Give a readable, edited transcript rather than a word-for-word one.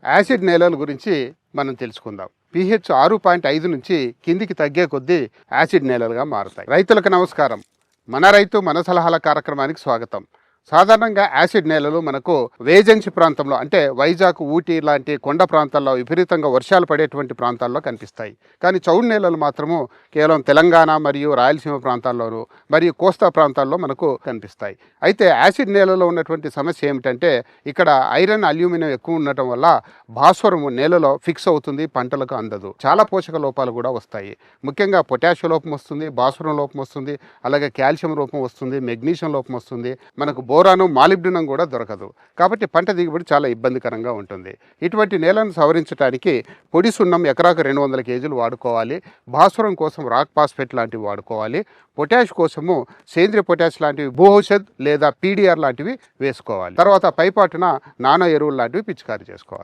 Acid నేలల గురించి మనం తెలుసుకుందాం. pH 6.5 నుంచి కిందికి తగ్గే కొద్దీ యాసిడ్ నేలలుగా మారుతాయి. రైతులకు నమస్కారం. మన రైతు మన సలహాల కార్యక్రమానికి స్వాగతం. సాధారణంగా యాసిడ్ నేలలు మనకు వేజెన్సీ ప్రాంతంలో అంటే వైజాగ్, ఊటీ లాంటి కొండ ప్రాంతాల్లో విపరీతంగా వర్షాలు పడేటువంటి ప్రాంతాల్లో కనిపిస్తాయి. కానీ చౌడు నేలలు మాత్రము కేవలం తెలంగాణ మరియు రాయలసీమ ప్రాంతాల్లోనూ మరియు కోస్తా ప్రాంతాల్లో మనకు కనిపిస్తాయి. అయితే యాసిడ్ నేలలో ఉన్నటువంటి సమస్య ఏమిటంటే ఇక్కడ ఐరన్, అల్యూమినియం ఎక్కువ ఉండటం వల్ల భాస్వరం నేలలో ఫిక్స్ అవుతుంది, పంటలకు అందదు. చాలా పోషక లోపాలు కూడా వస్తాయి. ముఖ్యంగా పొటాషియం లోపం వస్తుంది, భాస్వరం లోపం వస్తుంది, అలాగే కాల్షియం లోపం వస్తుంది, మెగ్నీషియం లోపం వస్తుంది, మనకు బోరాను, మాలిబ్డినం కూడా దొరకదు. కాబట్టి పంట దిగుబడి చాలా ఇబ్బందికరంగా ఉంటుంది. ఇటువంటి నేలను సవరించడానికి పొడి సున్నం ఎకరాకు 200 కేజీలు వాడుకోవాలి. భాస్వరం కోసం రాక్ ఫాస్ఫేట్ లాంటివి వాడుకోవాలి. పొటాష్ కోసము సేంద్రియ పొటాష్ లాంటివి భూఔషధ్ లేదా పీడిఆర్ లాంటివి వేసుకోవాలి. తర్వాత పైపాటున నానో ఎరువులు లాంటివి పిచికారీ చేసుకోవాలి.